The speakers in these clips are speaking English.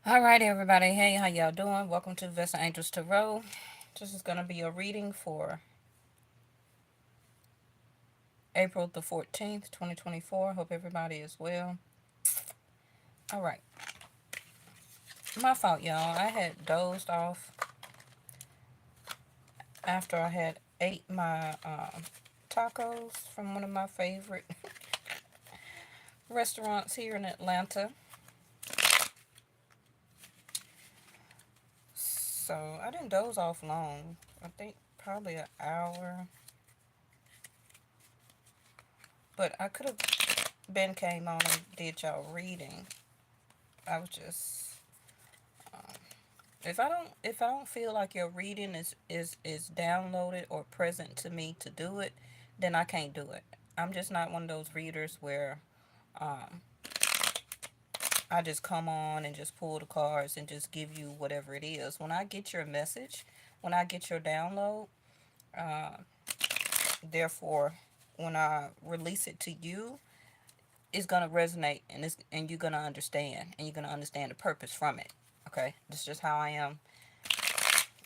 All right, everybody. Hey, how y'all doing? Welcome to Vesta Angels Tarot. This is going to be a reading for April the 14th, 2024. Hope everybody is well. All right. My fault, y'all. I had dozed off after I had ate my tacos from one of my favorite restaurants here in Atlanta. So I didn't doze off long. I think probably an hour. But I could have been came on and did y'all reading. I was just if I don't feel like your reading is downloaded or present to me to do it, then I can't do it. I'm just not one of those readers where um, I just come on and just pull the cards and just give you whatever it is. When I get your message, when I get your download, uh, therefore, when I release it to you, it's gonna resonate and you're gonna understand and you're gonna understand the purpose from it. Okay, that's just how I am.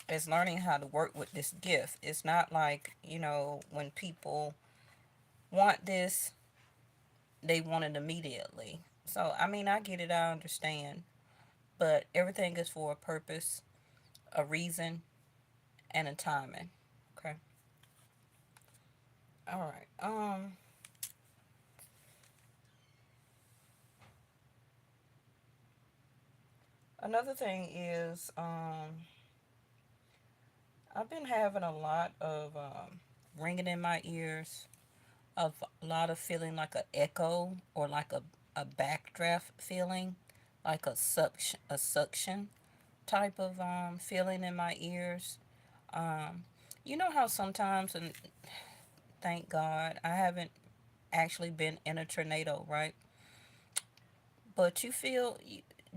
Is learning how to work with this gift. It's not like, when people want this, they want it immediately. So, I mean, I get it, I understand. But everything is for a purpose, a reason, and a timing. Okay. All right. Another thing is, I've been having a lot of ringing in my ears, of a lot of feeling like a echo or like a backdraft feeling, like a suction type of feeling in my ears. Um, you know how sometimes, and thank God, I haven't actually been in a tornado, right? But you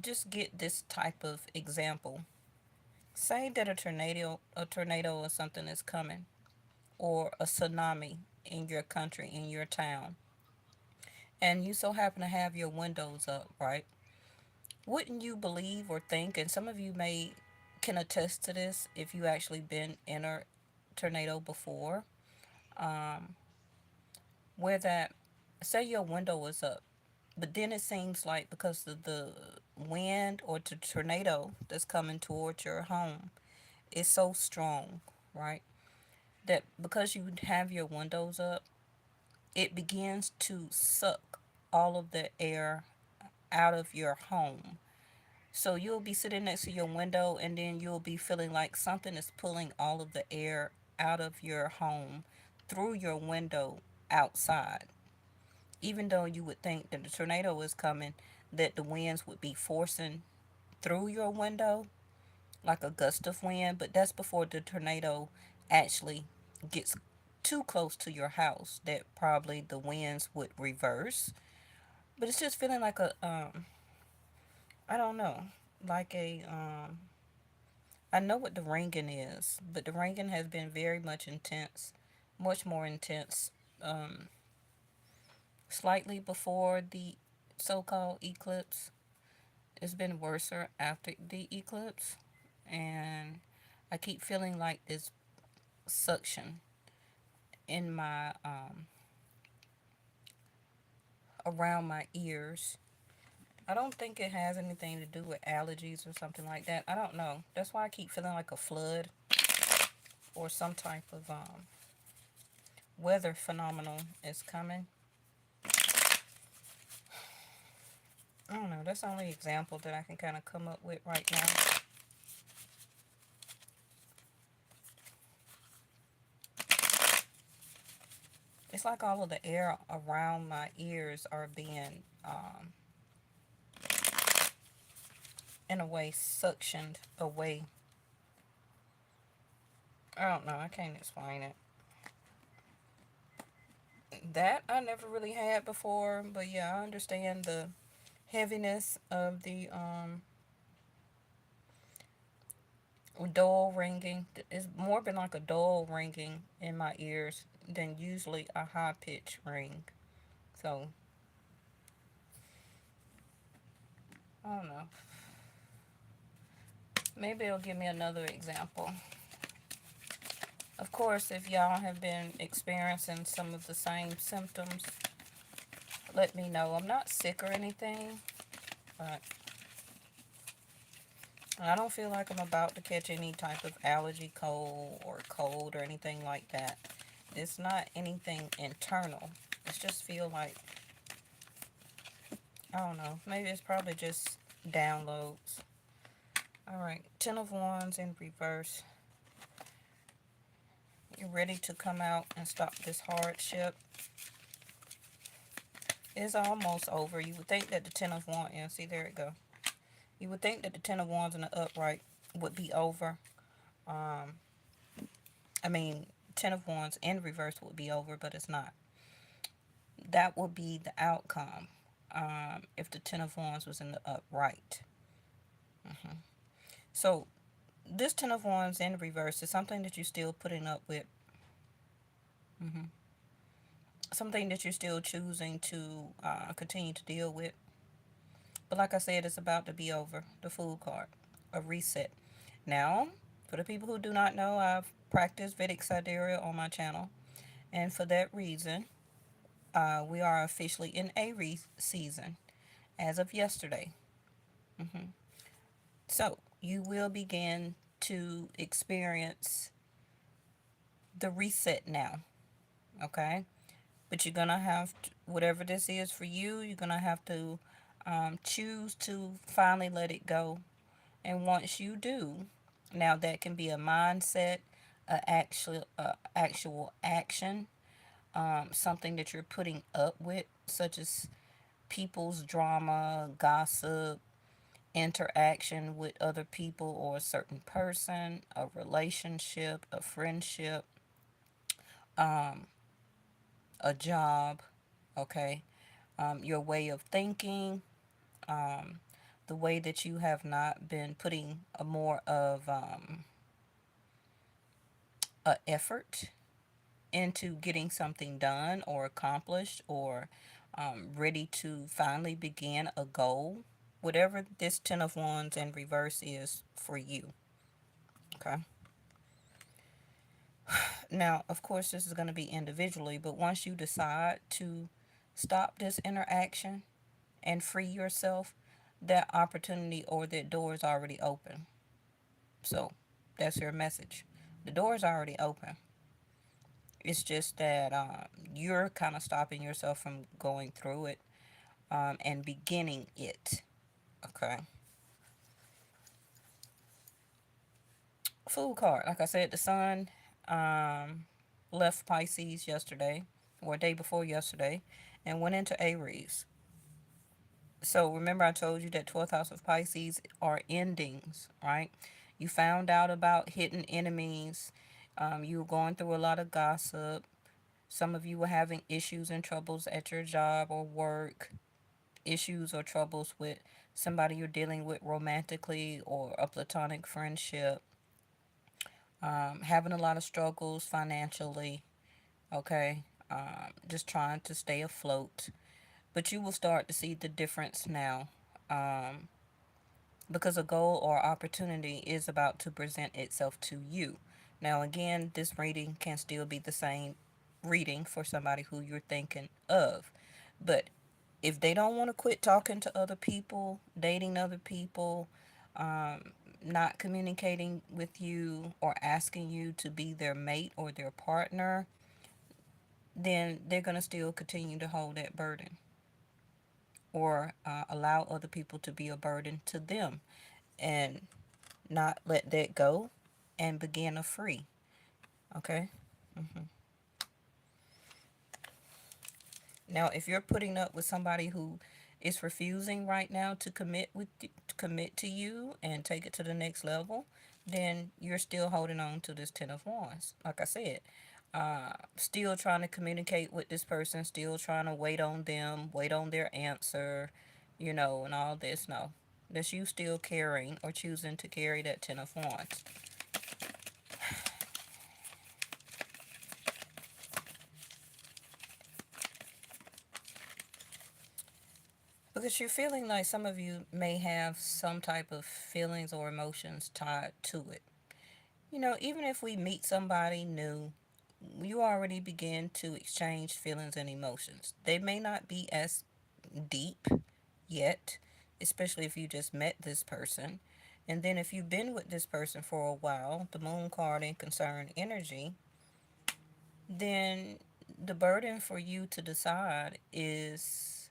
just get this type of example. Say that a tornado or something is coming, or a tsunami in your country, in your town, and you so happen to have your windows up, right? Wouldn't you believe or think, and some of you may can attest to this if you actually been in a tornado before, um, where that, say your window is up, but then it seems like because of the wind or the tornado that's coming towards your home is so strong, right? That because you have your windows up, it begins to suck all of the air out of your home. So you'll be sitting next to your window and then you'll be feeling like something is pulling all of the air out of your home through your window outside. Even though you would think that the tornado is coming, that the winds would be forcing through your window like a gust of wind, but that's before the tornado actually gets too close to your house, that probably the winds would reverse. But it's just feeling like I don't know, like I know what the ringing is, but the ringing has been very much intense, much more intense, um, slightly before the so-called eclipse. It's been worse after the eclipse, and I keep feeling like this suction in my around my ears. I don't think it has anything to do with allergies or something like that. I don't know. That's why I keep feeling like a flood or some type of weather phenomenal is coming. I don't know. That's the only example that I can kind of come up with right now. It's like all of the air around my ears are being, in a way, suctioned away. I don't know. I can't explain it. That I never really had before, but yeah, I understand the heaviness of the dull ringing. It's more been like a dull ringing in my ears than usually a high pitch ring. So I don't know. Maybe it'll give me another example. Of course, if y'all have been experiencing some of the same symptoms, let me know. I'm not sick or anything, but I don't feel like I'm about to catch any type of allergy cold or anything like that. It's not anything internal. It's just feel like, I don't know, maybe it's probably just downloads. Alright, Ten of Wands in reverse. You're ready to come out and stop this hardship. It's almost over. You would think that the Ten of Wands, yeah, see, there it go. You would think that the Ten of Wands in the upright would be over. Um, I mean, Ten of Wands in reverse would be over, but it's not. That would be the outcome if the Ten of Wands was in the upright. So, this Ten of Wands in reverse is something that you're still putting up with. Something that you're still choosing to continue to deal with. But like I said, it's about to be over. The Fool card. A reset. Now, for the people who do not know, I've practiced Vedic Sidereal on my channel. And for that reason, we are officially in Aries season as of yesterday. So, you will begin to experience the reset now. Okay? But you're going to have to, whatever this is for you, you're going to have to choose to finally let it go. And once you do, now that can be a mindset, actual action, something that you're putting up with, such as people's drama, gossip, interaction with other people or a certain person, a relationship, a friendship, a job, okay? Your way of thinking, the way that you have not been putting a more of a effort into getting something done or accomplished or ready to finally begin a goal, whatever this Ten of Wands in reverse is for you. Okay. Now, of course, this is going to be individually, but once you decide to stop this interaction and free yourself, that opportunity or that door is already open. So that's your message. The door is already open. It's just that you're kind of stopping yourself from going through it and beginning it. Okay. Fool card. Like I said, the sun left Pisces yesterday or day before yesterday and went into Aries. So remember I told you that 12th house of Pisces are endings, right? You found out about hidden enemies. You were going through a lot of gossip. Some of you were having issues and troubles at your job or work. Issues or troubles with somebody you're dealing with romantically or a platonic friendship. Having a lot of struggles financially. Okay. Just trying to stay afloat. But you will start to see the difference now. Because a goal or opportunity is about to present itself to you. Now, again, this reading can still be the same reading for somebody who you're thinking of. But if they don't want to quit talking to other people, dating other people, not communicating with you, or asking you to be their mate or their partner, then they're going to still continue to hold that burden or allow other people to be a burden to them and not let that go and begin a free. Okay? Now, if you're putting up with somebody who is refusing right now to commit to you and take it to the next level, then you're still holding on to this Ten of Wands. Like I said, still trying to communicate with this person, still trying to wait on them, wait on their answer, and all this. No, that's you still carrying or choosing to carry that Ten of Wands. Because you're feeling like some of you may have some type of feelings or emotions tied to it. Even if we meet somebody new, you already begin to exchange feelings and emotions. They may not be as deep yet, especially if you just met this person. And then if you've been with this person for a while, the moon card and concern energy, then the burden for you to decide is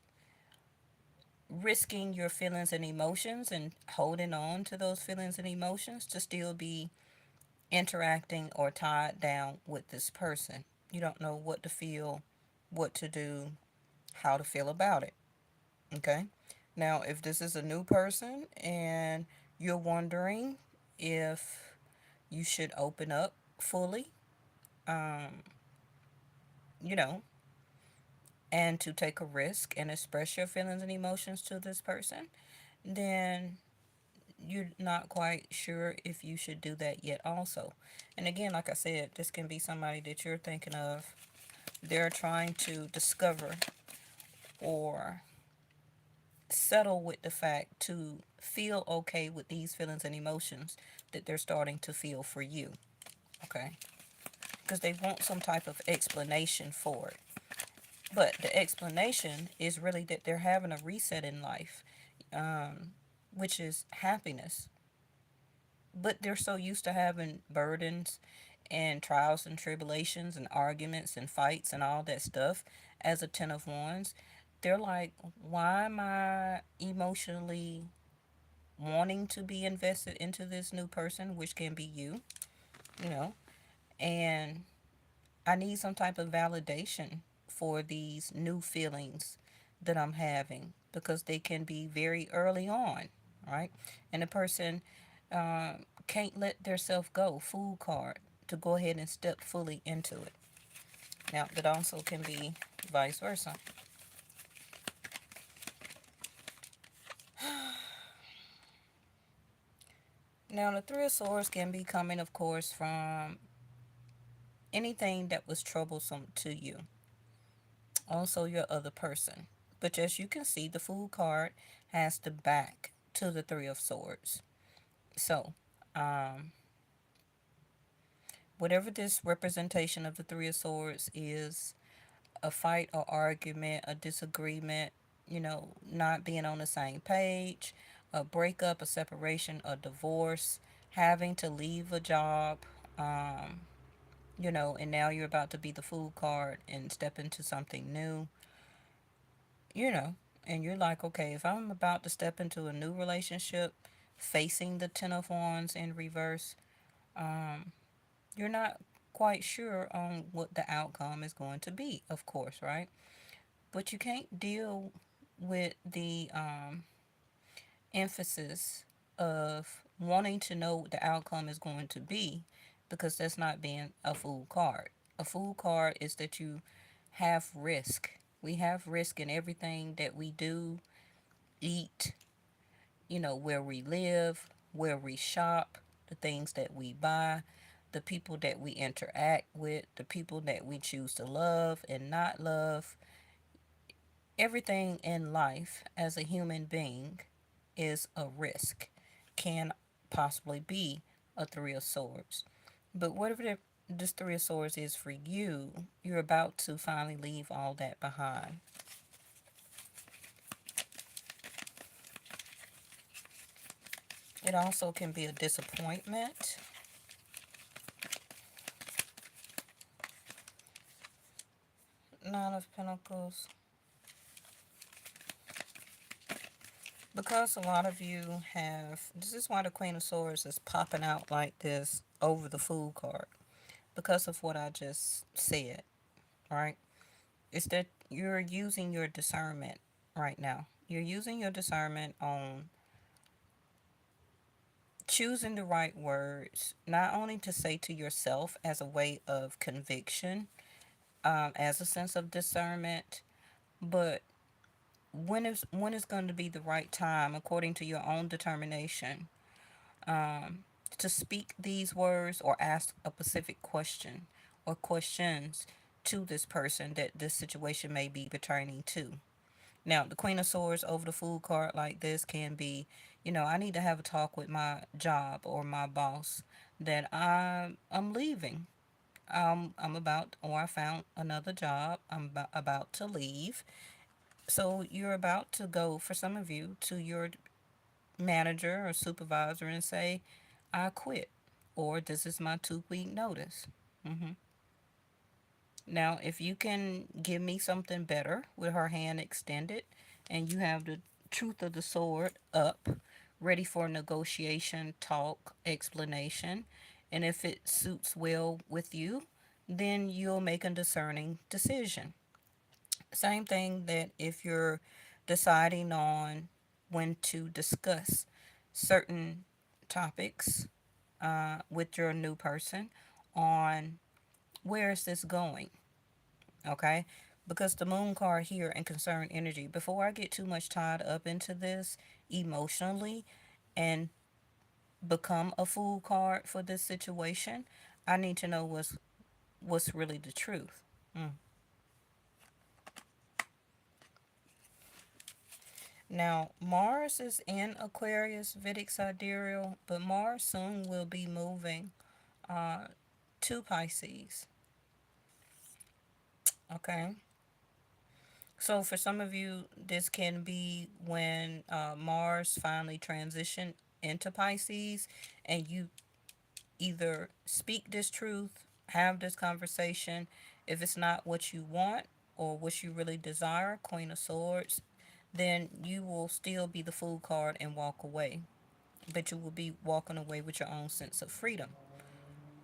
risking your feelings and emotions and holding on to those feelings and emotions to still be interacting or tied down with this person. You don't know what to feel, what to do, how to feel about it. Okay? Now, if this is a new person and you're wondering if you should open up fully, um, you know, and to take a risk and express your feelings and emotions to this person, then you're not quite sure if you should do that yet, also. And again, like I said, this can be somebody that you're thinking of. They're trying to discover or settle with the fact to feel okay with these feelings and emotions that they're starting to feel for you. Okay? Because they want some type of explanation for it. But the explanation is really that they're having a reset in life, um, which is happiness. But they're so used to having burdens and trials and tribulations and arguments and fights and all that stuff as a 10 of wands. They're like, why am I emotionally wanting to be invested into this new person, which can be you know and I need some type of validation for these new feelings that I'm having, because they can be very early on, right? And the person can't let their self go, fool card, to go ahead and step fully into it. Now, that also can be vice versa. Now, the Three of Swords can be coming, of course, from anything that was troublesome to you, also your other person. But as you can see, the Fool card has the back to the Three of Swords. So, um, whatever this representation of the Three of Swords is, a fight or argument, a disagreement, not being on the same page, a breakup, a separation, a divorce, having to leave a job, um, and now you're about to be the Fool card and step into something new, you know, and you're like, okay, if I'm about to step into a new relationship facing the Ten of Wands in reverse, um, you're not quite sure on what the outcome is going to be, of course, right? But you can't deal with the emphasis of wanting to know what the outcome is going to be, because that's not being a fool card. A fool card is that you have risk. We have risk in everything that we do, eat, where we live, where we shop, the things that we buy, the people that we interact with, the people that we choose to love and not love. Everything in life as a human being is a risk, can possibly be a Three of Swords. But whatever this Three of Swords is for you, you're about to finally leave all that behind. It also can be a disappointment. Nine of Pentacles. Because a lot of you this is why the Queen of Swords is popping out like this over the Fool card. Because of what I just said, right? It's that you're using your discernment right now. You're using your discernment on choosing the right words, not only to say to yourself as a way of conviction, as a sense of discernment, but when is going to be the right time, according to your own determination, um, to speak these words or ask a specific question or questions to this person that this situation may be pertaining to. Now, the Queen of Swords over the Fool card like this can be, I need to have a talk with my job or my boss that I'm leaving. I'm about, or I found another job. I'm about to leave. So you're about to go, for some of you, to your manager or supervisor and say, I quit, or this is my 2 week notice. hmm Now, if you can give me something better with her hand extended and you have the truth of the sword up, ready for negotiation, talk, explanation, and if it suits well with you, then you'll make a discerning decision. Same thing that if you're deciding on when to discuss certain topics with your new person on where is this going, okay? Because the moon card here and concern energy, before I get too much tied up into this emotionally and become a fool card for this situation, I need to know what's really the truth. Mm. Now, Mars is in Aquarius, Vedic sidereal, but Mars soon will be moving uh, to Pisces. Okay. So for some of you, this can be when Mars finally transition into Pisces, and you either speak this truth, have this conversation. If it's not what you want or what you really desire, Queen of Swords, then you will still be the Fool card and walk away. But you will be walking away with your own sense of freedom.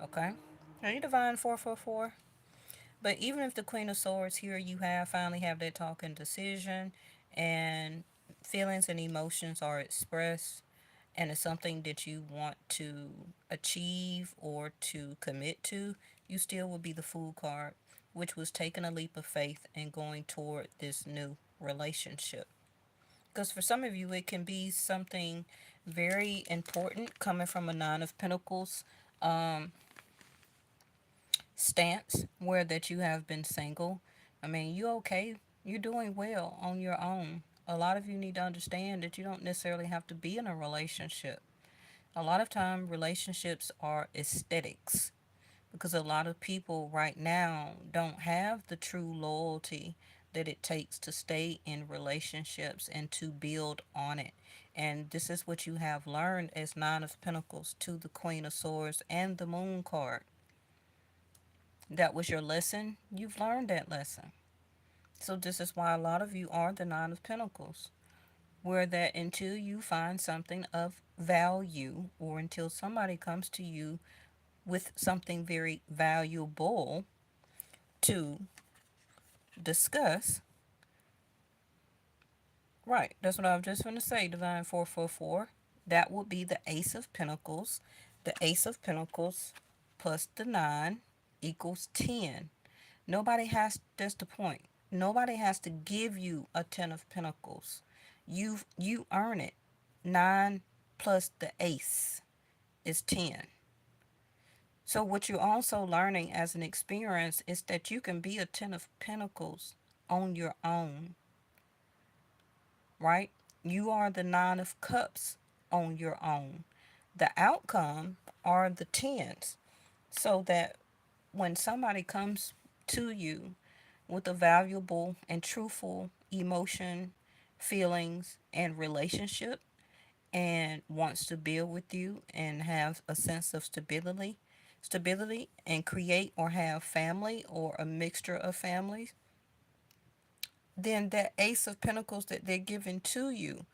Okay? Hey, Divine 444. But even if the Queen of Swords here, you have finally have that talk and decision, and feelings and emotions are expressed, and it's something that you want to achieve or to commit to, you still will be the Fool card, which was taking a leap of faith and going toward this new relationship. Because for some of you, it can be something very important coming from a Nine of Pentacles um, stance where that you have been single. I mean, you okay? You're doing well on your own. A lot of you need to understand that you don't necessarily have to be in a relationship. A lot of time relationships are aesthetics because a lot of people right now don't have the true loyalty that it takes to stay in relationships and to build on it. And this is what you have learned as Nine of Pentacles to the Queen of Swords and the Moon card. That was your lesson. You've learned that lesson. So this is why a lot of you are the Nine of Pentacles. Where that until you find something of value or until somebody comes to you with something very valuable to discuss. Right, that's what I was just going to say, Divine 444. That would be the Ace of Pentacles. The Ace of Pentacles plus the 9 equals 10. Nobody has, that's the point. Nobody has to give you a 10 of Pentacles. You earn it. 9 plus the Ace is 10. So what you're also learning as an experience is that you can be a 10 of Pentacles on your own, right? You are the 9 of Cups on your own. The outcome are the 10s. So that when somebody comes to you with a valuable and truthful emotion, feelings, and relationship and wants to build with you and have a sense of stability and create or have family or a mixture of families, then that Ace of Pentacles that they're giving to you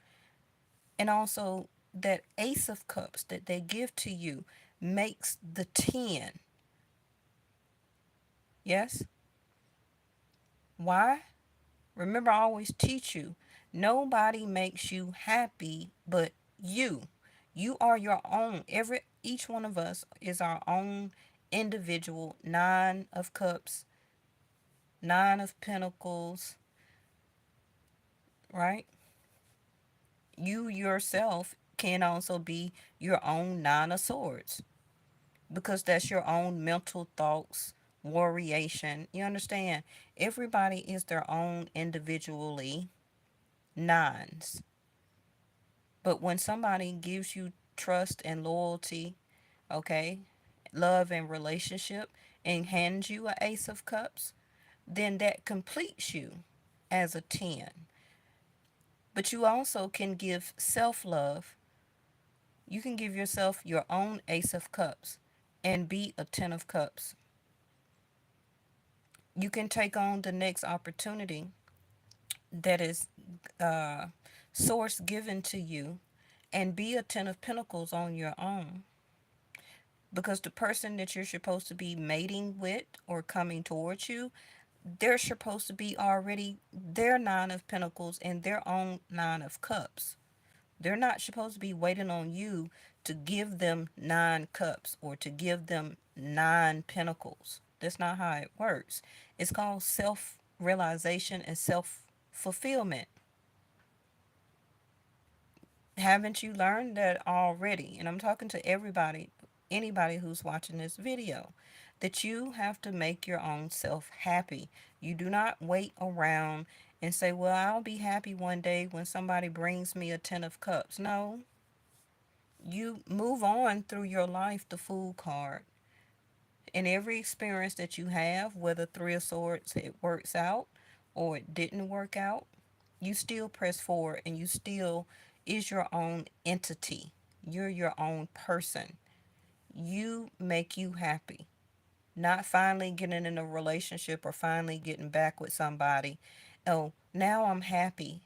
and also that Ace of Cups that they give to you makes the 10. Yes? Why? Remember, I always teach you nobody makes you happy but you. You are your own. Each one of us is our own individual 9 of Cups, 9 of Pentacles, right? You yourself can also be your own 9 of Swords because that's your own mental thoughts, variation. You understand? Everybody is their own individually nines. But when somebody gives you trust and loyalty, okay, love and relationship, and hands you an ace of cups, then that completes you as a 10. But you also can give self love. You can give yourself your own ace of cups and be a 10 of cups. You can take on the next opportunity that is uh, source given to you and be a 10 of pentacles on your own, because the person that you're supposed to be mating with or coming towards you, they're supposed to be already their 9 of pentacles and their own 9 of cups. They're not supposed to be waiting on you to give them 9 cups or to give them 9 pentacles. That's not how it works. It's called self realization and self fulfillment. Haven't you learned that already? And I'm talking to everybody, anybody who's watching this video, that you have to make your own self happy. You do not wait around and say, well, I'll be happy one day when somebody brings me a 10 of cups. No, you move on through your life, the Fool card. In every experience that you have, whether Three of Swords it works out or it didn't work out, you still press forward and you still is your own entity. You're your own person. You make you happy. Not finally getting in a relationship or finally getting back with somebody. Oh, now I'm happy,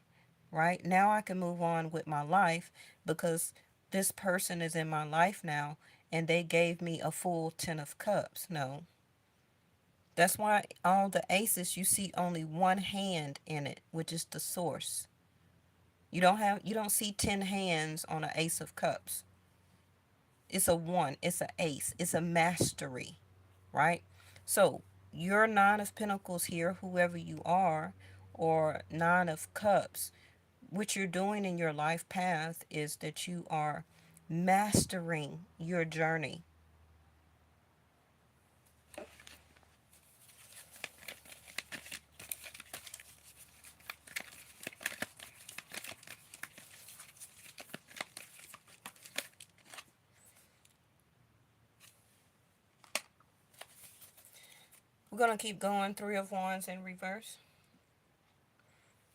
right? Now I can move on with my life because this person is in my life now and they gave me a full 10 of cups. No. That's why all the aces you see only one hand in it, which is the source. You don't see 10 hands on an ace of cups. It's a one, it's an ace, it's a mastery, right? So your 9 of pentacles here, whoever you are, or 9 of cups, what you're doing in your life path is that you are mastering your journey. We're going to keep going. 3 of Wands in reverse.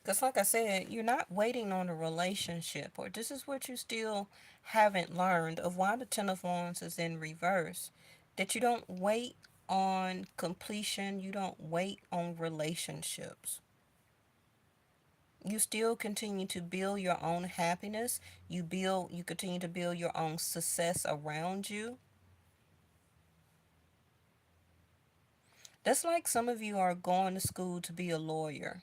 Because, like I said, you're not waiting on a relationship, or this is what you still haven't learned of why the 10 of Wands is in reverse. That you don't wait on completion, you don't wait on relationships. You still continue to build your own happiness. You continue to build your own success around you. That's like some of you are going to school to be a lawyer.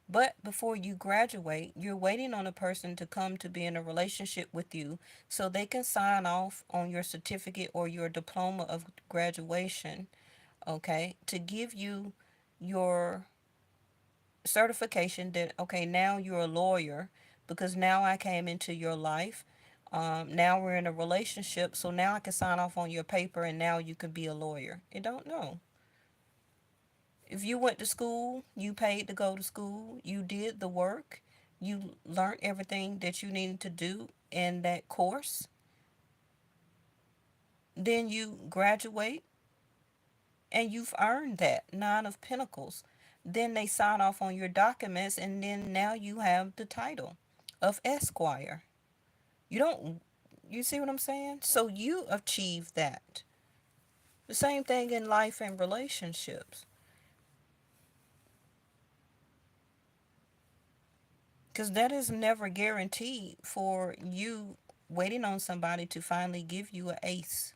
But before you graduate, you're waiting on a person to come to be in a relationship with you so they can sign off on your certificate or your diploma of graduation, okay, to give you your certification that, okay, now you're a lawyer because now I came into your life. Now we're in a relationship, so now I can sign off on your paper and now you can be a lawyer. You don't know. If you went to school, you paid to go to school, you did the work, you learned everything that you needed to do in that course, then you graduate and you've earned that 9 of pentacles. Then they sign off on your documents and then now you have the title of Esquire. You don't, you see what I'm saying? So you achieve that. The same thing in life and relationships. Because that is never guaranteed for you waiting on somebody to finally give you an ace.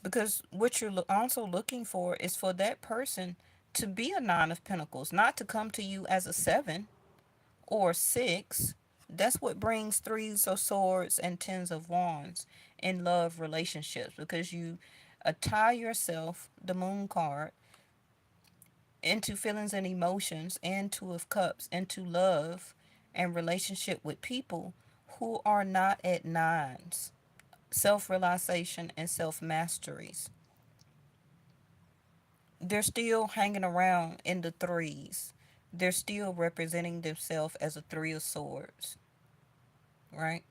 Because what you're also looking for is for that person to be a 9 of pentacles, not to come to you as a 7 or a 6. That's what brings 3s of swords and 10s of wands in love relationships, because you tie yourself, the moon card, into feelings and emotions, and 2 of cups into love and relationship with people who are not at 9s, self-realization and self-masteries. they're still hanging around in the threes. They're still representing themselves as a three of swords, right?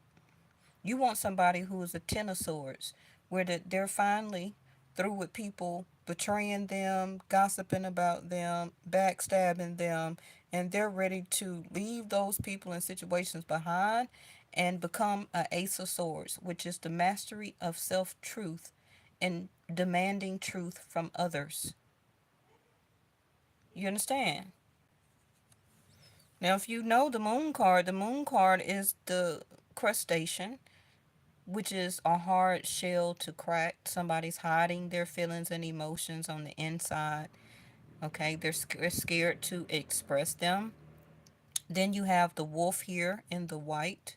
You want somebody who is a ten of swords, where they're finally through with people betraying them, gossiping about them, backstabbing them, and they're ready to leave those people and situations behind and become a ace of swords, which is the mastery of self truth and demanding truth from others. You understand? Now, if you know the moon card is the crustacean, which is a hard shell to crack. Somebody's hiding their feelings and emotions on the inside. Okay, they're scared to express them. Then you have the wolf here in the white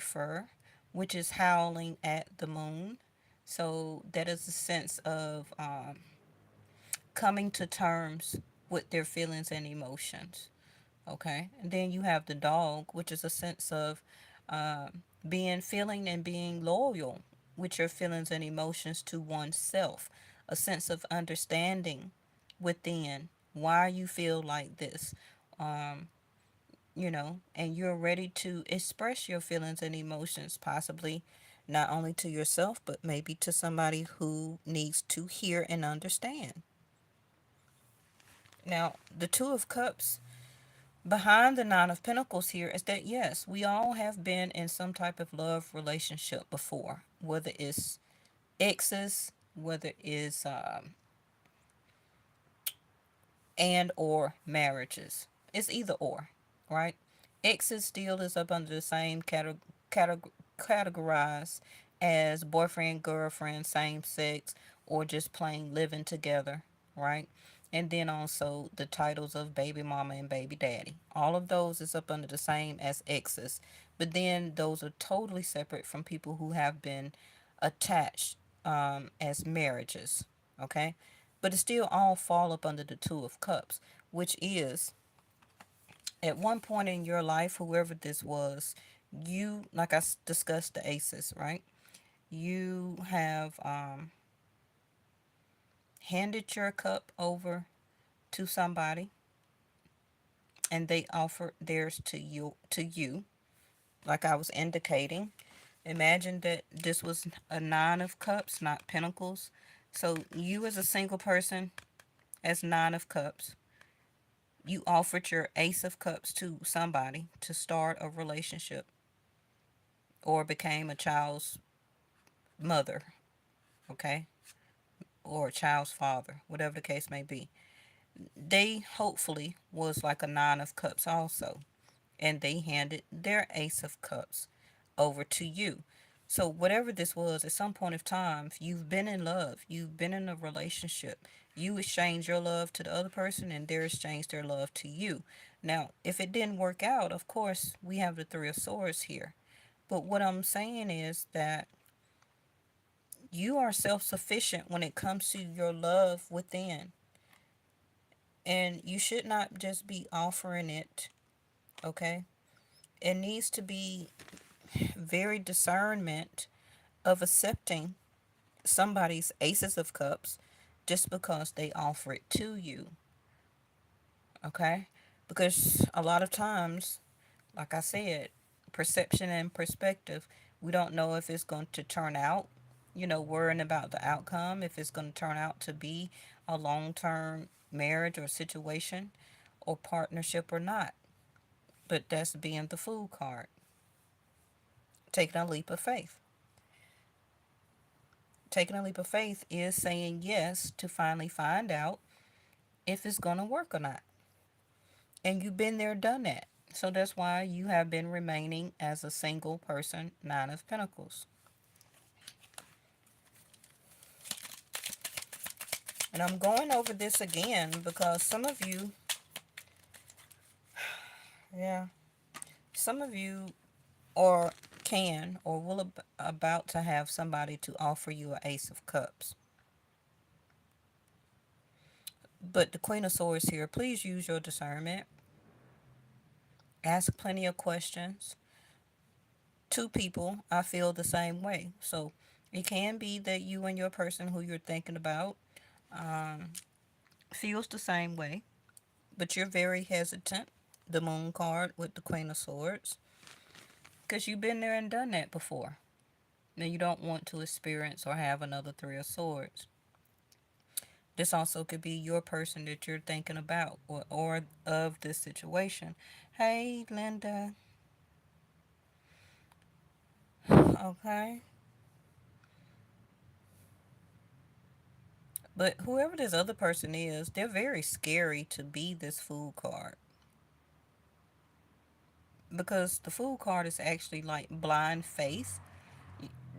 fur, which is howling at the moon. So that is a sense of coming to terms with their feelings and emotions. Okay, and then you have the dog, which is a sense of being feeling and being loyal with your feelings and emotions to oneself, a sense of understanding within why you feel like this, um, and you're ready to express your feelings and emotions, possibly not only to yourself, but maybe to somebody who needs to hear and understand. Now, the Two of Cups behind the Nine of Pentacles here is that yes, we all have been in some type of love relationship before, whether it's exes, whether it's and or marriages. It's either or, right? Exes still is up under the same categorized as boyfriend, girlfriend, same sex, or just plain living together, right? And then also the titles of baby mama and baby daddy. All of those is up under the same as exes. But then those are totally separate from people who have been attached as marriages, okay? But it still all fall up under the Two of Cups, which is at one point in your life, whoever this was, you, like discussed the aces, right? You have handed your cup over to somebody and they offered theirs to you, like I was indicating. Imagine that this was a nine of cups, not pentacles. So you as a single person, as nine of cups, you offered your ace of cups to somebody to start a relationship or became a child's mother, okay, or a child's father, whatever the case may be. They hopefully was like a nine of cups also, and they handed their ace of cups over to you. So whatever this was, at some point of time, if you've been in love, you've been in a relationship, you exchange your love to the other person and they exchange their love to you. Now, if it didn't work out, of course, we have the Three of Swords here. But what I'm saying is that you are self-sufficient when it comes to your love within. And you should not just be offering it, okay? It needs to be very discernment of accepting somebody's aces of cups just because they offer it to you, okay? Because a lot of times, like I said, perception and perspective, we don't know if it's going to turn out, worrying about the outcome, if it's going to turn out to be a long-term marriage or situation or partnership or not. But that's being the Fool card, taking a leap of faith. Taking a leap of faith is saying yes to finally find out if it's going to work or not. And you've been there, done that. So that's why you have been remaining as a single person, Nine of Pentacles. And I'm going over this again because some of you, yeah, some of you or can or will about to have somebody to offer you an Ace of Cups. But the Queen of Swords here, please use your discernment. Ask plenty of questions. Two people, I feel the same way. So it can be that you and your person who you're thinking about um, feels the same way, but you're very hesitant. The moon card with the Queen of Swords, because you've been there and done that before. Now you don't want to experience or have another Three of Swords. This also could be your person that you're thinking about or of this situation. Hey, Linda. Okay. But whoever this other person is, they're very scary to be this Fool card. Because the Fool card is actually like blind faith.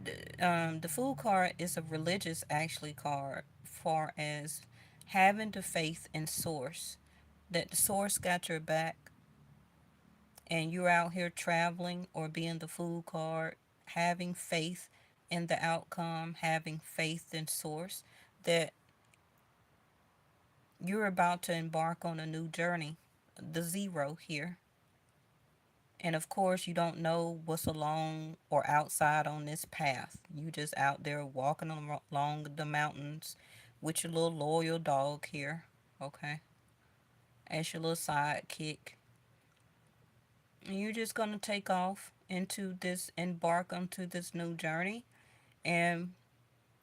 The Fool card is a religious actually card, far as having the faith in source, that the source got your back, and you're out here traveling or being the Fool card, having faith in the outcome, having faith in source, that you're about to embark on a new journey, the zero here. And of course, you don't know what's along or outside on this path. You just out there walking along the mountains with your little loyal dog here, okay, as your little sidekick. And you're just gonna take off into this, embark onto this new journey, and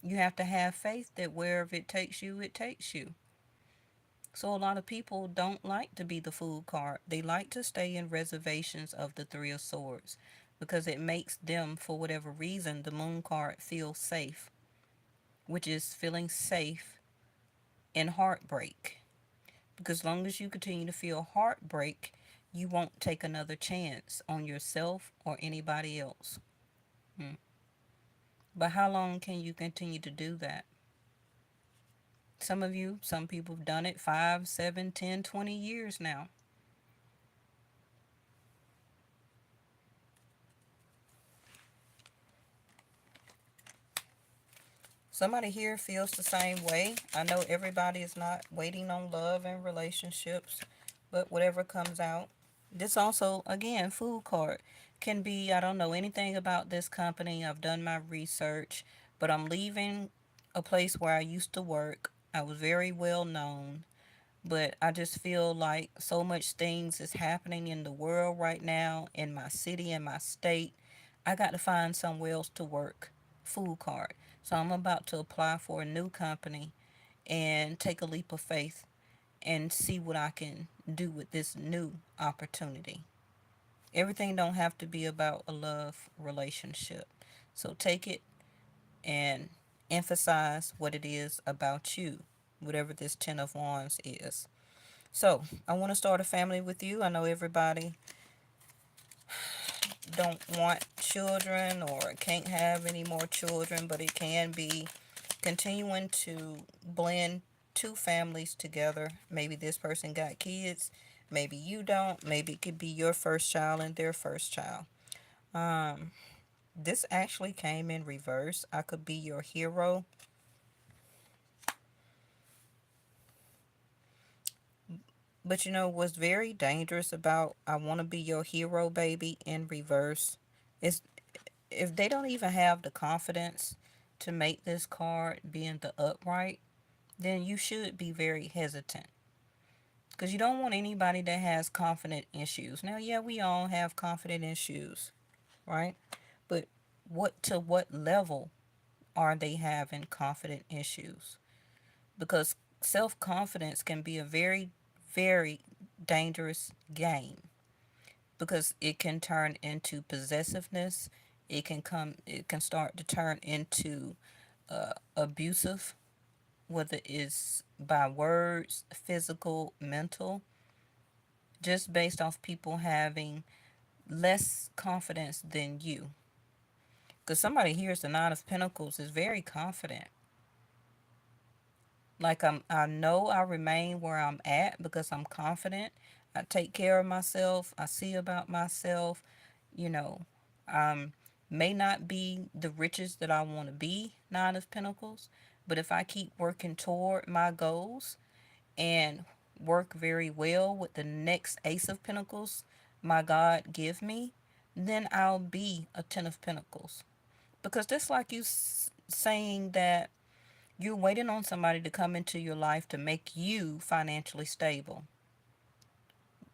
you have to have faith that wherever it takes you, it takes you. So a lot of people don't like to be the Fool card. They like to stay in reservations of the Three of Swords because it makes them, for whatever reason, the Moon card feel safe, which is feeling safe in heartbreak. Because as long as you continue to feel heartbreak, you won't take another chance on yourself or anybody else. Hmm. But how long can you continue to do that? Some people have done it 5, 7, 10, 20 years now. Somebody here feels the same way. I know everybody is not waiting on love and relationships, but whatever comes out. This also, again, Food card can be, I don't know anything about this company. I've done my research, but I'm leaving a place where I used to work. I was very well known, but I just feel like so much things is happening in the world right now, in my city, in my state. I got to find somewhere else to work. Food card. So I'm about to apply for a new company and take a leap of faith and see what I can do with this new opportunity. Everything don't have to be about a love relationship. So take it and emphasize what it is about you, whatever this 10 of wands is. So I want to start a family with you. I know everybody don't want children or can't have any more children, but it can be continuing to blend two families together. Maybe this person got kids, maybe you don't. Maybe it could be your first child and their first child. Um, this actually came in reverse. I could be your hero. But you know what's very dangerous about I want to be your hero baby in reverse is if they don't even have the confidence to make this card being the upright, then you should be very hesitant. Because you don't want anybody that has confident issues. Now, yeah, we all have confident issues, right? But what level are they having confident issues? Because self confidence can be a very, very dangerous game because it can turn into possessiveness. It can start to turn into abusive, whether it's by words, physical, mental, just based off people having less confidence than you. Because somebody hears the Nine of Pentacles is very confident. Like I know I remain where I'm at because I'm confident. I take care of myself. I see about myself. You know, may not be the richest that I want to be, Nine of Pentacles, but if I keep working toward my goals and work very well with the next Ace of Pentacles my God give me, then I'll be a Ten of Pentacles. Because that's like you saying that You're waiting on somebody to come into your life to make you financially stable.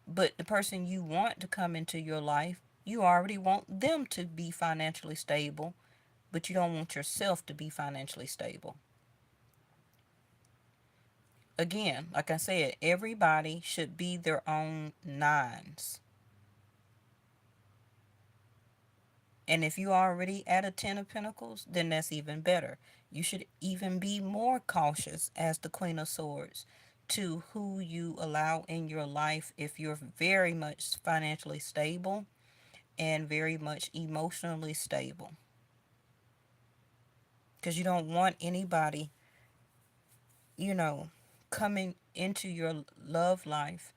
But the person you want to come into your life, you already want them to be financially stable, but you don't want yourself to be financially stable. Again, like I said, everybody should be their own nines. And if you already at a 10 of Pentacles, then that's even better. You should even be more cautious as the Queen of Swords to who you allow in your life if you're very much financially stable and very much emotionally stable. Because you don't want anybody, you know, coming into your love life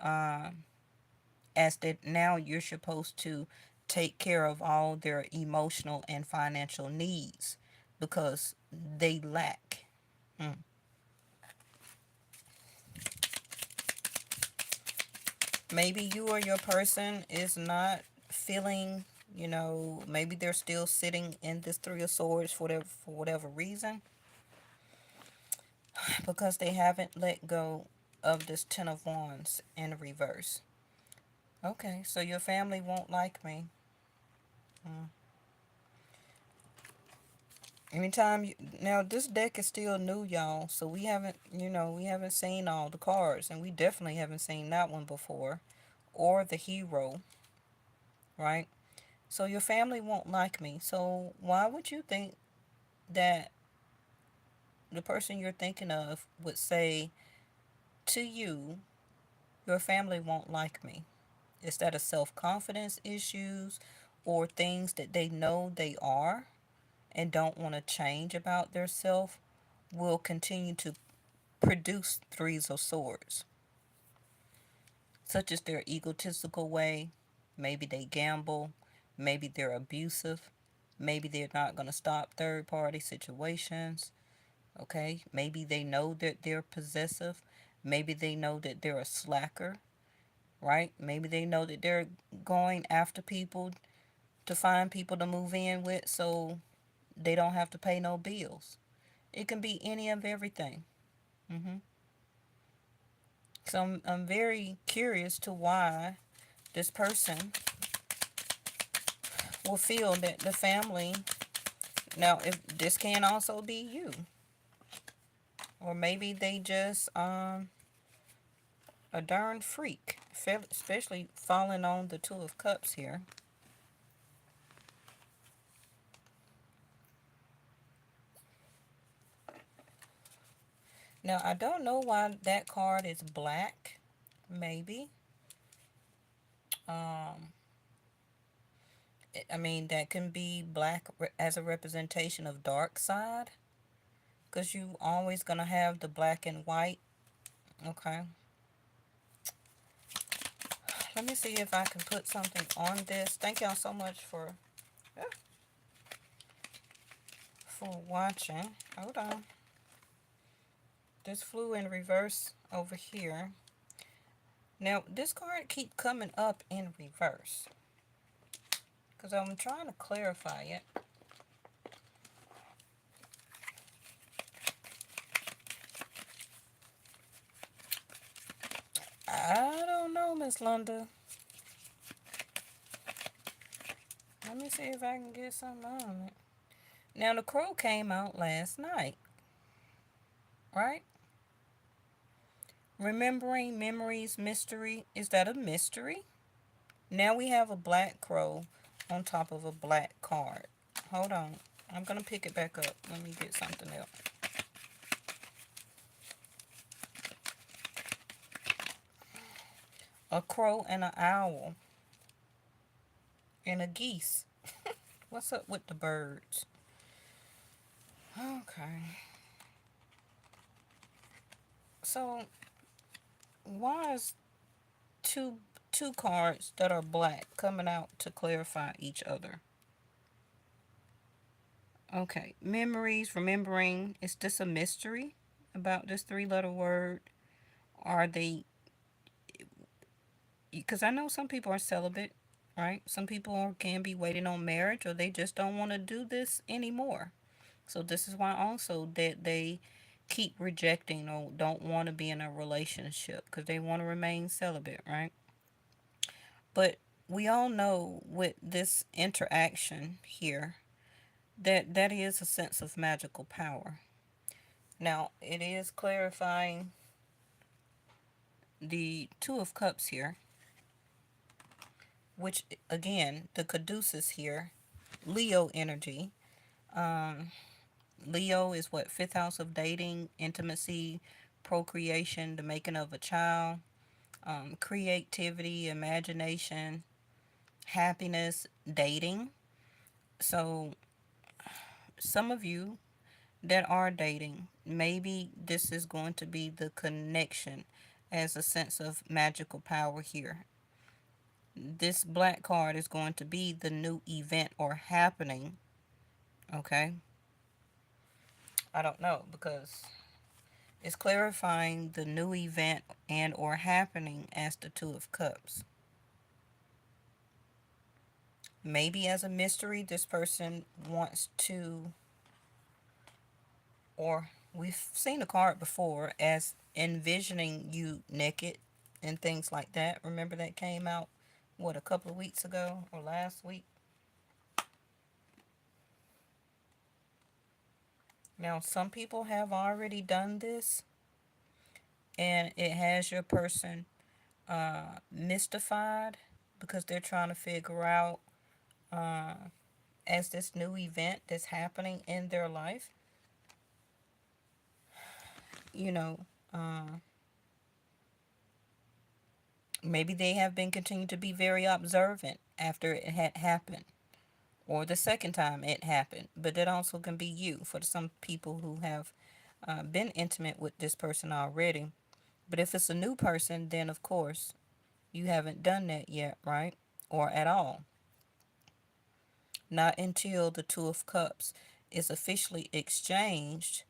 as that now you're supposed to take care of all their emotional and financial needs because they lack. Mm. Maybe you or your person is not feeling, maybe they're still sitting in this Three of Swords for whatever reason because they haven't let go of this Ten of Wands in reverse. Okay, so your family won't like me. Mm. Anytime you, now this deck is still new, y'all, so we haven't seen all the cards, and we definitely haven't seen that one before, or the hero, right? So your family won't like me. So why would you think that the person you're thinking of would say to you, your family won't like me? Is that a self-confidence issues or things that they know they are and don't want to change about their self will continue to produce Threes of Swords, such as their egotistical way. Maybe they gamble. Maybe they're abusive. Maybe they're not going to stop third party situations. Okay. Maybe they know that they're possessive. Maybe they know that they're a slacker, right? Maybe they know that they're going after people to find people to move in with so they don't have to pay no bills. It can be any of everything. hmm So I'm very curious to why this person will feel that the family. Now, if this can also be you, or maybe they just a darn freak, especially falling on the Two of Cups here. Now, I don't know why that card is black. Maybe. Um, I mean, that can be black as a representation of dark side, because you always gonna have the black and white. Okay. Let me see if I can put something on this. Thank y'all so much for watching. Hold on. This flew in reverse over here. Now, this card keep coming up in reverse because I'm trying to clarify it. I don't know, Miss Linda. Let me see if I can get something on it. Now, the crow came out last night, right? Remembering memories, mystery. Is that a mystery? Now we have a black crow on top of a black card. Hold on. I'm going to pick it back up. Let me get something else. A crow and an owl and a geese. What's up with the birds? Okay. So why is two cards that are black coming out to clarify each other? Okay. Memories, remembering. Is this a mystery about this three-letter word? Are they, because I know some people are celibate, right? Some people can be waiting on marriage or they just don't want to do this anymore. So this is why also that they keep rejecting or don't want to be in a relationship because they want to remain celibate, right? But we all know with this interaction here that that is a sense of magical power. Now, it is clarifying the Two of Cups here, which again, the caduceus here, Leo energy. Um, Leo is what? Fifth house of dating, intimacy, procreation, the making of a child, creativity, imagination, happiness, dating. So, some of you that are dating, maybe this is going to be the connection as a sense of magical power here. This black card is going to be the new event or happening. Okay, I don't know because it's clarifying the new event and or happening as the Two of Cups. Maybe as a mystery, this person wants to, or we've seen the card before as envisioning you naked and things like that. Remember that came out, what, a couple of weeks ago or last week? Now, some people have already done this, and it has your person mystified because they're trying to figure out uh, as this new event that's happening in their life, you know, uh, maybe they have been continuing to be very observant after it had happened or the second time it happened. But that also can be you for some people who have been intimate with this person already. But if it's a new person, then of course you haven't done that yet, right? Or at all. Not until the Two of Cups is officially exchanged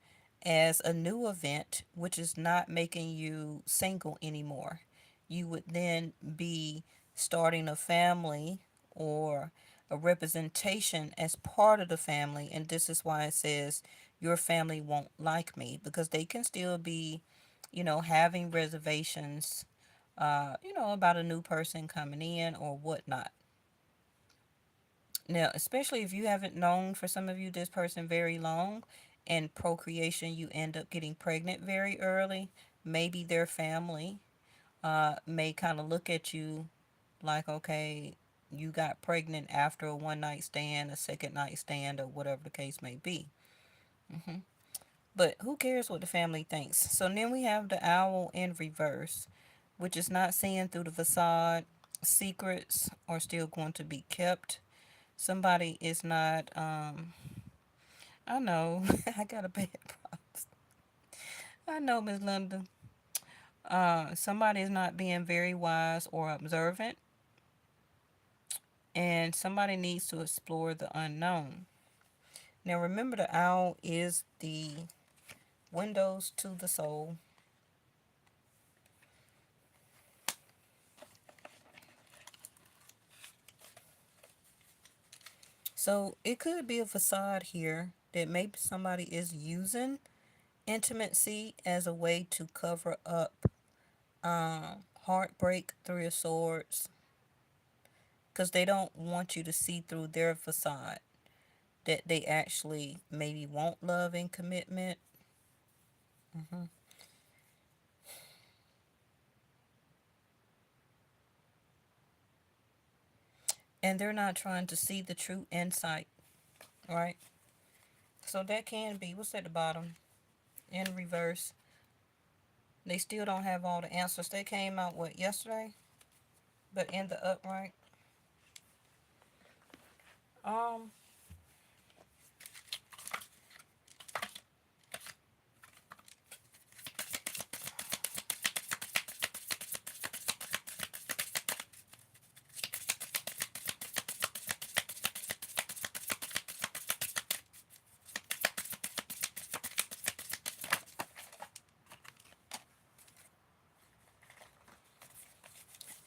as a new event, which is not making you single anymore. You would then be starting a family or a representation as part of the family. And this is why it says your family won't like me because they can still be, having reservations, about a new person coming in or whatnot. Now, especially if you haven't known, for some of you, this person very long, and procreation, you end up getting pregnant very early. Maybe their family may kind of look at you like, okay, you got pregnant after a one night stand, a second night stand, or whatever the case may be. hmm But who cares what the family thinks? So then we have the owl in reverse, which is not seeing through the facade. Secrets are still going to be kept. Somebody is not, I know, I got a bad promise. I know, Miss London. Somebody is not being very wise or observant, and somebody needs to explore the unknown. Now, remember, the owl is the windows to the soul. So, it could be a facade here that maybe somebody is using intimacy as a way to cover up heartbreak, Three of Swords, because they don't want you to see through their facade that they actually maybe want love and commitment. hmm And they're not trying to see the true insight, right? So that can be what's at the bottom in reverse. They still don't have all the answers. They came out what yesterday, but in the upright. Um,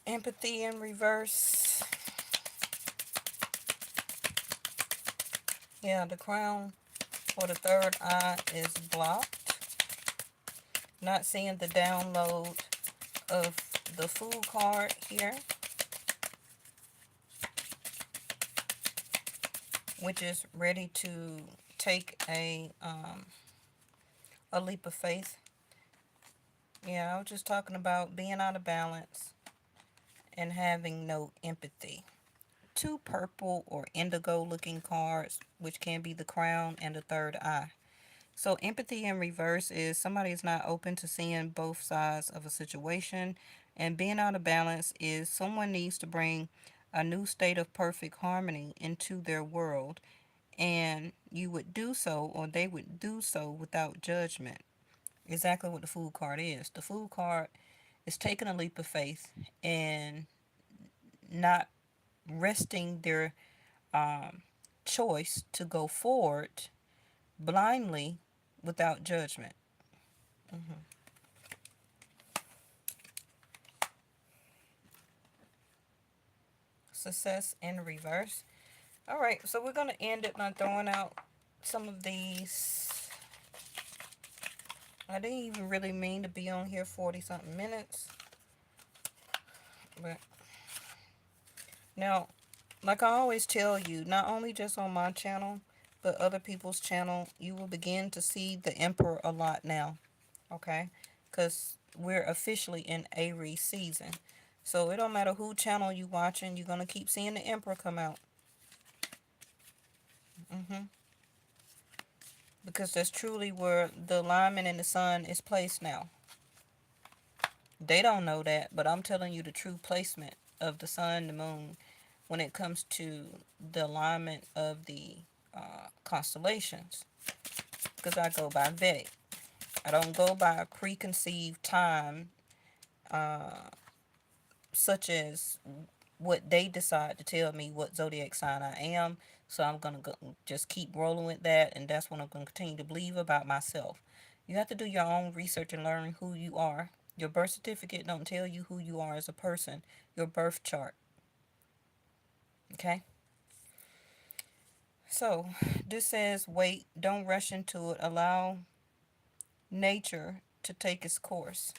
empathy in reverse. Yeah, the crown. or the third eye is blocked. Not seeing the download of the Fool card here, which is ready to take a leap of faith. Yeah, I was just talking about being out of balance and having no empathy. Two purple or indigo looking cards, which can be the crown and the third eye. So empathy in reverse is somebody is not open to seeing both sides of a situation, and being out of balance is someone needs to bring a new state of perfect harmony into their world, and you would do so, or they would do so, without judgment. Exactly what the Fool card is. The Fool card is taking a leap of faith and not resting their um, choice to go forward blindly without judgment. Mm-hmm. Success in reverse. All right, so we're going to end it by throwing out some of these. I didn't even really mean to be on here 40 something minutes. But now, like I always tell you, not only just on my channel, but other people's channel, you will begin to see the Emperor a lot now. Okay? Because we're officially in Aries season. So it don't matter who channel you watching, you're going to keep seeing the Emperor come out. Hmm. Because that's truly where the alignment in the sun is placed now. They don't know that, but I'm telling you the true placement of the sun, the moon, when it comes to the alignment of the constellations. Because I go by Vedic. I don't go by a preconceived time, uh, such as what they decide to tell me what zodiac sign I am. So I'm going to go, just keep rolling with that, and that's what I'm going to continue to believe about myself. You have to do your own research and learn who you are. Your birth certificate don't tell you who you are as a person. Your birth chart. Okay? So, this says wait, don't rush into it. Allow nature to take its course.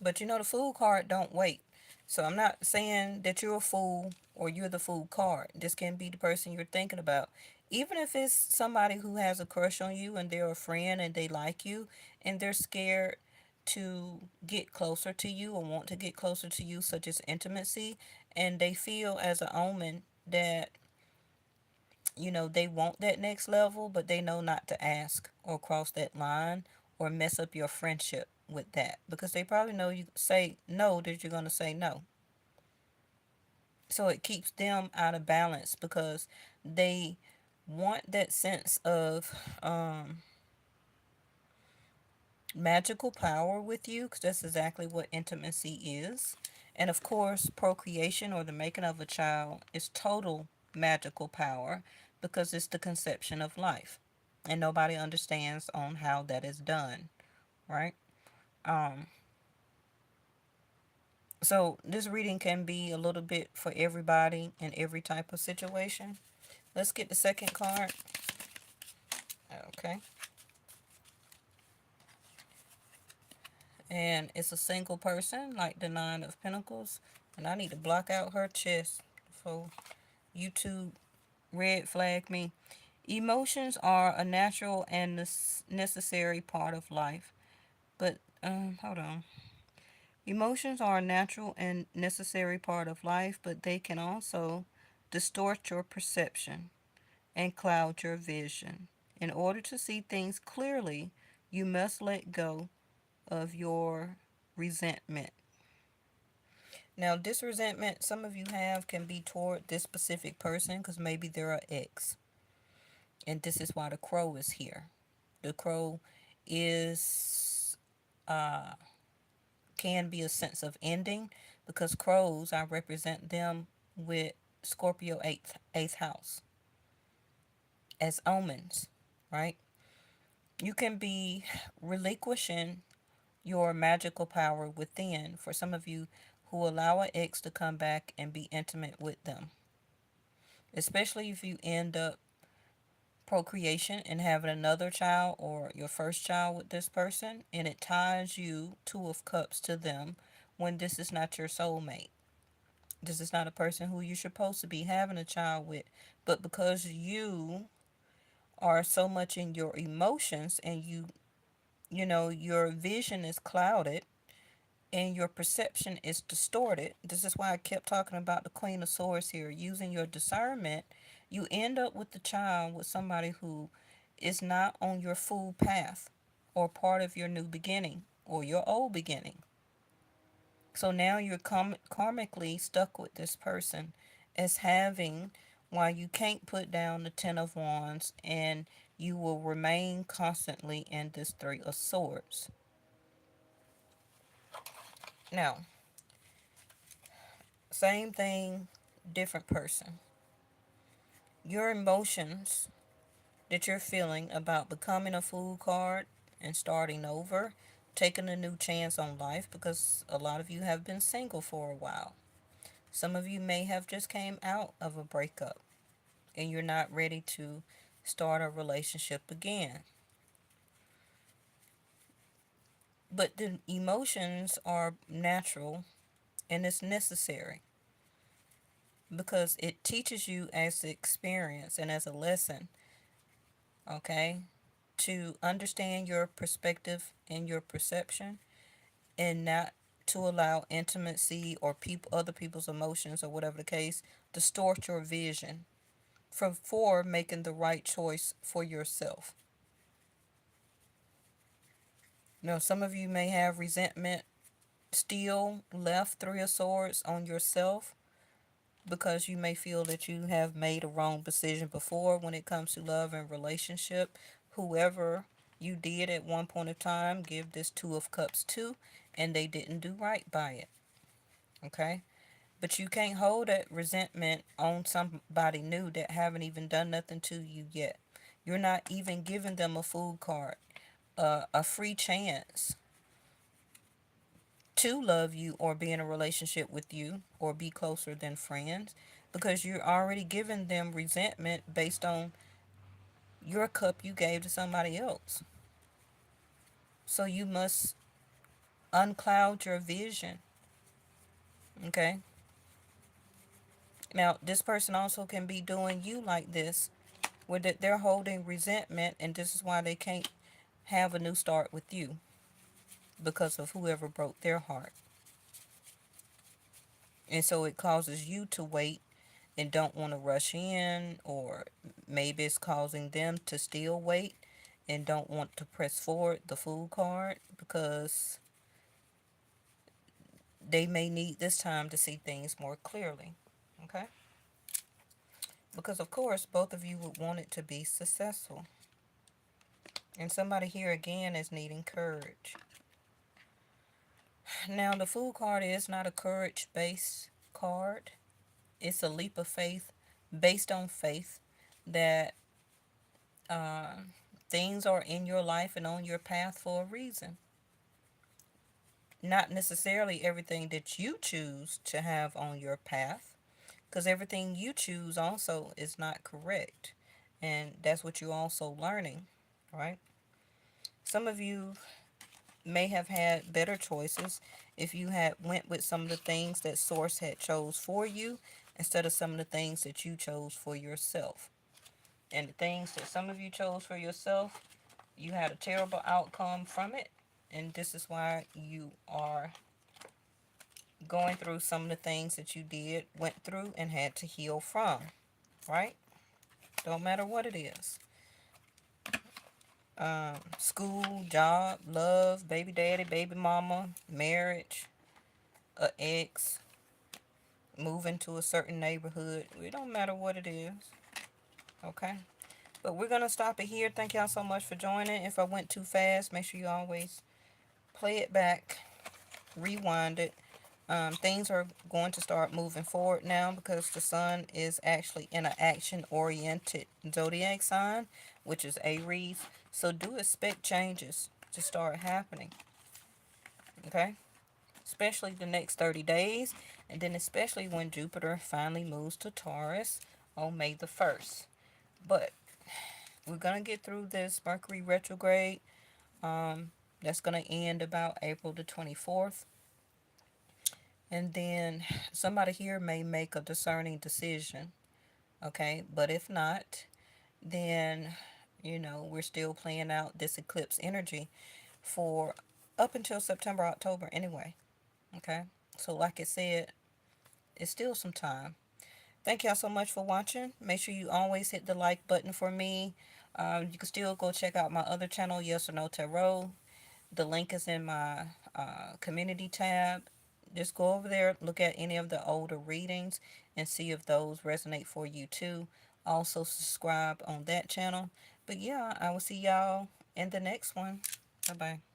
But you know the fool card don't wait. So I'm not saying that you're a fool or you're the fool card. This can be the person you're thinking about. Even if it's somebody who has a crush on you and they're a friend and they like you and they're scared to get closer to you or want to get closer to you, such as intimacy, and they feel as an omen that they want that next level, but they know not to ask or cross that line or mess up your friendship with that because they probably know you say no that you're going to say no. So it keeps them out of balance because they want that sense of magical power with you because that's exactly what intimacy is. And of course, procreation or the making of a child is total magical power because it's the conception of life. And nobody understands on how that is done, right? Um, so this reading can be a little bit for everybody in every type of situation. Let's get the second card. Okay. And it's a single person, like the Nine of Pentacles. And I need to block out her chest for YouTube red flag me. Emotions are a natural and necessary part of life. But, hold on. Emotions are a natural and necessary part of life, but they can also distort your perception and cloud your vision. In order to see things clearly, you must let go of your resentment. Now, this resentment some of you have can be toward this specific person because maybe they're an ex. And this is why the crow is here. The crow is can be a sense of ending because crows, I represent them with Scorpio eighth house as omens, right? You can be relinquishing your magical power within. For some of you who allow an ex to come back and be intimate with them. Especially if you end up procreation and having another child or your first child with this person, and it ties you two of cups to them when this is not your soulmate. This is not a person who you're supposed to be having a child with, but because you are so much in your emotions and your vision is clouded and your perception is distorted. This is why I kept talking about the Queen of Swords here. Using your discernment, you end up with the child with somebody who is not on your full path or part of your new beginning or your old beginning. So now you're karmically stuck with this person as having why you can't put down the Ten of Wands, and you will remain constantly in this Three of Swords. Now, same thing, different person. Your emotions that you're feeling about becoming a fool card and starting over, taking a new chance on life, because a lot of you have been single for a while. Some of you may have just came out of a breakup and you're not ready to start a relationship again. But the emotions are natural and it's necessary because it teaches you as an experience and as a lesson, okay, to understand your perspective and your perception and not to allow intimacy or other people's emotions or whatever the case distort your vision for making the right choice for yourself. Some of you may have resentment still left, Three of Swords, on yourself because you may feel that you have made a wrong decision before when it comes to love and relationship. Whoever you did at one point of time, give this Two of Cups to, and they didn't do right by it. Okay? But you can't hold that resentment on somebody new that haven't even done nothing to you yet. You're not even giving them a food card, a free chance to love you or be in a relationship with you or be closer than friends, because you're already giving them resentment based on your cup you gave to somebody else. So you must uncloud your vision. Okay? Now, this person also can be doing you like this, where they're holding resentment, and this is why they can't have a new start with you because of whoever broke their heart. And so it causes you to wait and don't want to rush in, or maybe it's causing them to still wait and don't want to press forward the Fool card because they may need this time to see things more clearly. Okay? Because, of course, both of you would want it to be successful. And somebody here again is needing courage. Now, the Fool card is not a courage based card, it's a leap of faith based on faith that uh, things are in your life and on your path for a reason. Not necessarily everything that you choose to have on your path, because everything you choose also is not correct. And that's what you're also learning, right? Some of you may have had better choices if you had went with some of the things that source had chose for you instead of some of the things that you chose for yourself. And the things that some of you chose for yourself, you had a terrible outcome from it, and this is why you are going through some of the things that you went through and had to heal from, right? Don't matter what it is. School, job, love, baby daddy, baby mama, marriage, a ex, moving to a certain neighborhood. It don't matter what it is. Okay? But we're going to stop it here. Thank y'all so much for joining. If I went too fast, make sure you always play it back, rewind it. Things are going to start moving forward now because the sun is actually in an action-oriented zodiac sign, which is Aries. So do expect changes to start happening. Okay? especially the next 30 days, and then especially when Jupiter finally moves to Taurus on May the 1st. But we're going to get through this Mercury retrograde. That's going to end about April the 24th. And then somebody here may make a discerning decision. Okay. But if not, then, we're still playing out this eclipse energy for up until September, October anyway. Okay. So, like I said, it's still some time. Thank y'all so much for watching. Make sure you always hit the like button for me. You can still go check out my other channel, Yes or No Tarot. The link is in my community tab. Just go over there, look at any of the older readings, and see if those resonate for you too. Also, subscribe on that channel. But yeah, I will see y'all in the next one. Bye bye.